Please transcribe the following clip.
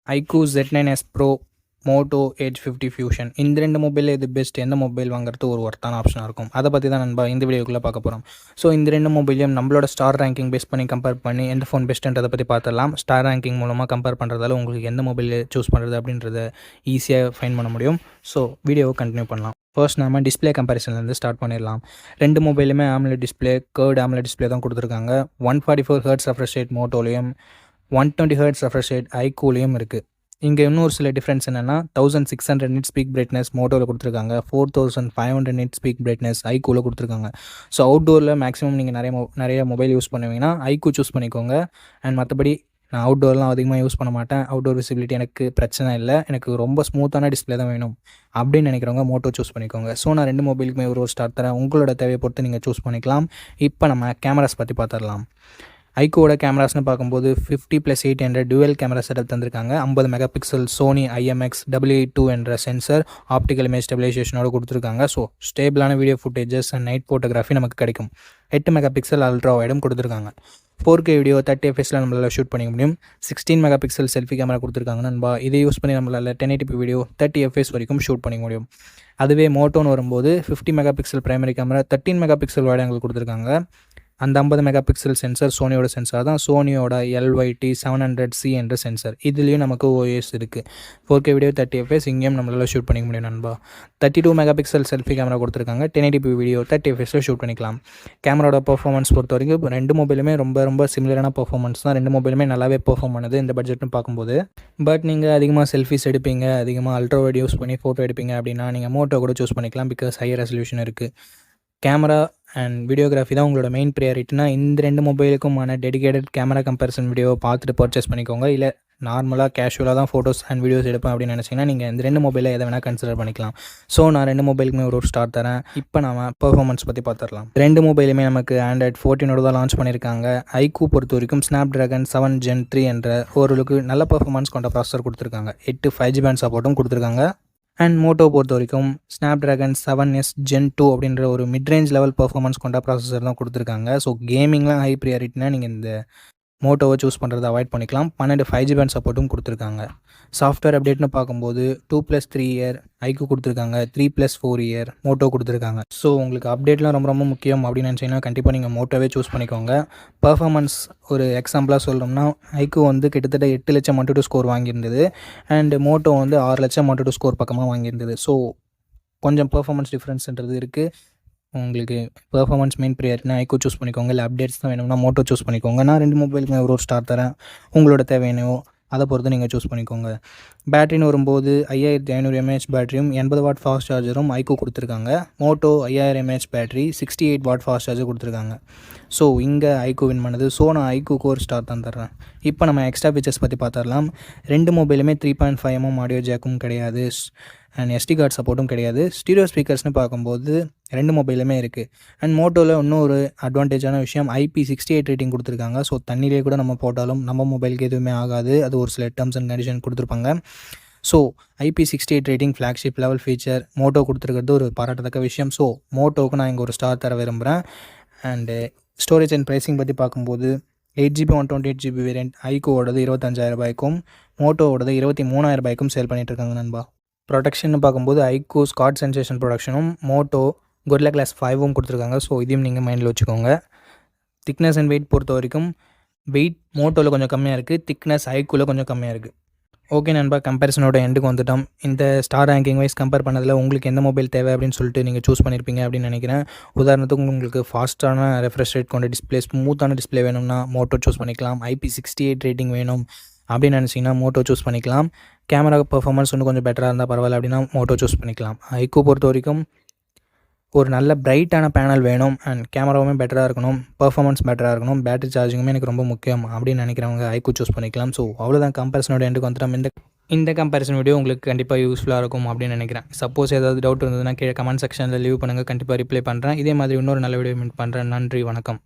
iQOO Z9s Pro, Moto Edge 50 Fusion. இந்த 2 மொபைலில் எது பெஸ்ட், எந்த மொபைல் வாங்குறது ஒரு ஒர்த்தான ஆப்ஷனாக இருக்கும், அதை பற்றி தான் நண்பா இந்த வீடியோக்குள்ளே பார்க்க போகிறோம். ஸோ இந்த 2 மொபைலையும் நம்மளோட ஸ்டார் ரேங்கிங் பேஸ் பண்ணி கம்பேர் பண்ணி எந்த ஃபோன் பெஸ்ட்டுன்றதை பற்றி பார்த்துடலாம். ஸ்டார் ரேங்கிங் மூலமாக கம்பேர் பண்ணுறதால உங்களுக்கு எந்த மொபைல் சூஸ் பண்ணுறது அப்படின்றத ஈஸியாக ஃபைன் பண்ண முடியும். ஸோ வீடியோவை கண்டினியூ பண்ணலாம். ஃபர்ஸ்ட் நம்ம டிஸ்பிளே கம்பேரிசன்லேருந்து ஸ்டார்ட் பண்ணிடலாம். 2 மொபைலுமே AMOLED display, curved AMOLED display தான் கொடுத்துருக்காங்க. 144 Hz ரெஃப்ரெஷ் ரேட் மோட்டோலையும் 120 Hz ரெஃப்ரெஷ் ரேட் iQOOலையும் இருக்குது. இங்கே இன்னொரு சில டிஃப்ரென்ஸ் என்னென்னா 1600 nits பீக் பிரைட்னஸ் மோட்டோவில் கொடுத்துருக்காங்க, 4500 nits பீக் பிரைட்னஸ் iQOOவில் கொடுத்துருக்காங்க. ஸோ அவுட்டோரில் மேக்ஸிமம் நீங்கள் நிறைய மொபைல் யூஸ் பண்ணுவீங்கன்னா iQOO சூஸ் பண்ணிக்கோங்க. அண்ட் மற்றபடி நான் அவுட்டோர்லாம் அதிகமாக யூஸ் பண்ண மாட்டேன், அவுட்டோர் விசிபிலிட்டி எனக்கு பிரச்சனை இல்லை, எனக்கு ரொம்ப ஸ்மூத்தான டிஸ்பிளே தான் வேணும் அப்படின்னு நினைக்கிறவங்க மோட்டோ சூஸ் பண்ணிக்கோங்க. ஸோ நான் 2 மொபைலுக்குமே ஒரு ஸ்டார் தரேன், உங்களோட தேவையை பொறுத்து நீங்கள் சூஸ் பண்ணிக்கலாம். இப்போ நம்ம கேமராஸ் பற்றி பார்த்துடலாம். iQOOவோட கேமராஸ்னு பார்க்கும்போது 50+800 டுவெல் கேமரா செட்டப் தந்திருக்காங்க. 50 மெகா பிக்சல் சோனி IMX882 என்ற சென்சர் ஆப்டிக்கல் இமேஜ் ஸ்டெபிலைசேஷனோட கொடுத்துருக்காங்க. ஸோ ஸ்டேபிளான video footages and night photography நமக்கு கிடைக்கும். 8 மெகா பிக்சல் அல்ட்ரா வைடும் கொடுத்துருக்காங்க. 4K வீடியோ 30 fps நம்மளால் ஷூட் பண்ணிக்க முடியும். 16 மெகா பிக்சல் செல்ஃபி கேமரா கொடுத்துருக்காங்க நண்பா. இதை யூஸ் பண்ணி நம்மளால் 1080p வீடியோ 30 fps வரைக்கும் ஷூட் பண்ணிக்க முடியும். அதுவே மோட்டோன்னு வரும்போது 50 mega pixel primary camera, 13 mega pixel wide angle கொடுத்துருக்காங்க. அந்த 50 மெகா பிக்சல் சென்சர் சோனியோட சென்சார் தான், சோனியோட LYT700C என்ற சென்சார். இதுலேயும் நமக்கு OIS இருக்குது. 4K வீடியோ 30 fps இங்கேயும் நம்மளால் ஷூட் பண்ணிக்க முடியும் நண்பா. 32 மெகா பிக்சல் செல்ஃபி கேமரா கொடுத்துருக்காங்க. 1080p வீடியோ 30 fps ஷூட் பண்ணிக்கலாம். கேமராவோட பர்ஃபார்மன்ஸ் பொறுத்த வரைக்கும் 2 மொபைலுமே ரொம்ப சிமிலரான பர்ஃபார்மன்ஸ் தான். 2 மொபைலுமே நல்லாவே பெர்ஃபார்ம் பண்ணுது இந்த பட்ஜெட்னு பார்க்கும்போது. பட் நீங்கள் அதிகமாக செல்ஃபிஸ் எடுப்பீங்க, அதிகமாக அல்ட்ரா வைட் யூஸ் பண்ணி ஃபோட்டோ எடுப்பீங்க அப்படின்னா நீங்கள் மோட்டோ கூட சூஸ் பண்ணிக்கலாம். பிகாஸ் ஹையர் ரெசல்யூஷன் இருக்குது. கேமரா அண்ட் வீடியோகிராஃபி தான் உங்களோட மெயின் ப்ரியாரிட்டினா இந்த 2 மொபைலுக்குமான டெடிகேட்டட் கேமரா கம்பேரிசன் வீடியோவை பார்த்துட்டு பர்ச்சேஸ் பண்ணிக்கோங்க. இல்லை நார்மலாக கேஷுவலாக தான் ஃபோட்டோஸ் அண்ட் வீடியோஸ் எடுப்பேன் அப்படின்னு நினச்சிங்கன்னா நீங்கள் இந்த 2 மொபைலில் எதை வேணால் கன்சிடர் பண்ணிக்கலாம். ஸோ நான் 2 மொபைலுக்குமே ஒரு ஸ்டார் தரேன். இப்போ நம்ம பர்ஃபார்மன்ஸ் பற்றி பார்த்துடலாம். 2 மொபைலுமே நமக்கு Android 14 தான் லான்ச் பண்ணியிருக்காங்க. iQOO பொறுத்த வரைக்கும் Snapdragon 7 Gen 3 என்ற ஓரளவுக்கு நல்ல பர்ஃபார்மன்ஸ் கொண்ட ப்ராசஸர் கொடுத்துருக்காங்க. 8 5G பேண்ட் சப்போர்ட்டும் கொடுத்துருக்காங்க. அண்ட் மோட்டோ பொறுத்த வரைக்கும் Snapdragon 7s Gen 2 அப்படின்ற ஒரு மிட்ரேஞ்ச் லெவல் பர்ஃபார்மன்ஸ் கொண்ட ப்ராசஸர் தான் கொடுத்துருக்காங்க. ஸோ கேமிங்லாம் ஹை ப்ரியாரிட்டினா நீங்கள் இந்த மோட்டோவை சூஸ் பண்ணுறதை அவாய்ட் பண்ணிக்கலாம். 12 5G பேண்ட் சப்போர்ட்டும் கொடுத்துருக்காங்க. சாஃப்ட்வேர் அப்டேட்னு பார்க்கும்போது 2+3 இயர் iQOO கொடுத்துருக்காங்க, 3+4 இயர் மோட்டோ கொடுத்துருக்காங்க. ஸோ உங்களுக்கு அப்டேட்லாம் ரொம்ப முக்கியம் அப்படின்னு நினச்சிங்கன்னா கண்டிப்பாக நீங்கள் மோட்டோவே சூஸ் பண்ணிக்கோங்க. பர்ஃபார்மன்ஸ் ஒரு எக்ஸாம்பிளாக சொல்லணும்னா iQOO வந்து கிட்டத்தட்ட 8 லட்சம் Antutu ஸ்கோர் வாங்கியிருந்தது. அண்ட் மோட்டோ வந்து 6 லட்சம் Antutu ஸ்கோர் பக்கமாக வாங்கியிருந்தது. ஸோ கொஞ்சம் பர்ஃபார்மன்ஸ் டிஃப்ரென்ஸ்ன்றது இருக்குது. உங்களுக்கு பர்ஃபார்மன்ஸ் மெயின் ப்ரியாரிட்டினா iQOO சூஸ் பண்ணிக்கோங்க. இல்லை அப்டேட்ஸ் தான் வேணும்னா மோட்டோ சூஸ் பண்ணிக்கோங்க. நான் 2 மொபைலுக்குமே ஒரு ஸ்டார் தரேன். உங்களோட தேவையானோ அதை பொறுத்து நீங்கள் சூஸ் பண்ணிக்கோங்க. பேட்டரின்னு வரும்போது 5500 mAh பேட்டரியும் 80 வாட் ஃபாஸ்ட் சார்ஜரும் iQOO கொடுத்துருக்காங்க. Moto 5000 mAh battery 68 watt fast charger கொடுத்துருக்காங்க. ஸோ இங்கே iQOO வின் பண்ணுது. ஸோ நான் iQOOக்கு ஒரு ஸ்டார் தான் தர்றேன். இப்போ நம்ம எக்ஸ்ட்ரா ஃபீச்சர்ஸ் பற்றி பார்த்துடலாம். 2 மொபைலுமே 3.5 mm ஆடியோ ஜாக்கும் கிடையாது அண்ட் SD கார்டு சப்போர்ட்டும் கிடையாது. ஸ்டீரியோ ஸ்பீக்கர்ஸ்னு பார்க்கும்போது 2 மொபைலுமே இருக்குது. அண்ட் மோட்டோவில் இன்னும் ஒரு அட்வான்டேஜான விஷயம் IP68 ரேட்டிங் கொடுத்துருக்காங்க. ஸோ தண்ணியிலே கூட நம்ம போட்டாலும் நம்ம மொபைலுக்கு எதுவுமே ஆகாது. அது ஒரு சில டேர்ம்ஸ் அண்ட் கண்டிஷன் கொடுத்துருப்பாங்க. So IP68 rating flagship level feature Moto கொடுத்துருக்கிறது ஒரு பாராட்டத்தக்க விஷயம். ஸோ மோட்டோவுக்கு நான் இங்கே ஒரு ஸ்டார் தர விரும்புகிறேன். அண்டு ஸ்டோரேஜ் அண்ட் ப்ரைஸிங் பற்றி பார்க்கும்போது 8GB 128GB வேரியண்ட் iQOOவோடது 25,000 ரூபாய்க்கும் மோட்டோவோடது 23,000 ரூபாய்க்கும் சேல் பண்ணிகிட்ருக்காங்க நண்பா. ப்ரொடக்ஷன் பார்க்கும்போது iQOO ஸ்காட் சென்சேஷன் ப்ரொடக்ஷனும் மோட்டோ Gorilla Glass 5ம் கொடுத்துருக்காங்க. ஸோ இதையும் நீங்கள் மைண்டில் வச்சுக்கோங்க. திக்னஸ் அண்ட் வெயிட் பொறுத்த வரைக்கும் வெயிட் மோட்டோவில் கொஞ்சம் கம்மியாக இருக்குது, திக்னஸ் iQOOவில் கொஞ்சம் கம்மியாக இருக்குது. ஓகே நண்பா, கம்பேரிசனோட எண்டுக்கு வந்துட்டோம். இந்த ஸ்டார் ரேங்கிங் வைஸ் கம்பேர் பண்ணதில் உங்களுக்கு எந்த மொபைல் தேவை அப்படின்னு சொல்லிட்டு நீங்கள் சூஸ் பண்ணியிருப்பீங்க அப்படின்னு நினைக்கிறேன். உதாரணத்துக்கு உங்களுக்கு ஃபாஸ்ட்டான ரெஃப்ரெஷ் ரேட் கொண்ட டிஸ்பிளே, ஸ்மூத்தான டிஸ்பிளே வேணும்னா மோட்டோ சூஸ் பண்ணிக்கலாம். IP68 ரேட்டிங் வேணும் அப்படின்னு நினச்சிங்கன்னா மோட்டோ சூஸ் பண்ணிக்கலாம். கேமரா பர்ஃபார்மன்ஸ் இன்னும் கொஞ்சம் பெட்டராக இருந்தால் பரவாயில்ல அப்படின்னா மோட்டோ சூஸ் பண்ணிக்கலாம். iQOO பொறுத்த வரைக்கும் ஒரு நல்ல பிரைட்டான பேனல் வேணும் அண்ட் கேமராவுமே பெட்டராக இருக்கணும், பர்ஃபார்மன்ஸ் பெட்டராக இருக்கணும், பேட்டரி சார்ஜிங்குமே எனக்கு ரொம்ப முக்கியம் அப்படின்னு நினைக்கிறவங்க iQOO சூஸ் பண்ணிக்கலாம். ஸோ அவ்வளோதான், கம்பேரிசனோட எண்டுக்கு வந்துட்டோம். இந்த கம்பேரிசன் வீடியோ உங்களுக்கு கண்டிப்பாக யூஸ்ஃபுல்லாக இருக்கும் அப்படின்னு நினைக்கிறேன். சப்போஸ் ஏதாவது டவுட் இருந்ததுன்னா கீழே கமெண்ட் செக்ஷனில் லீவ் பண்ணுங்கள், கண்டிப்பாக ரிப்ளை பண்ணுறேன். இதே மாதிரி இன்னொரு நல்ல வீடியோ மீட் பண்ணுறேன். நன்றி, வணக்கம்.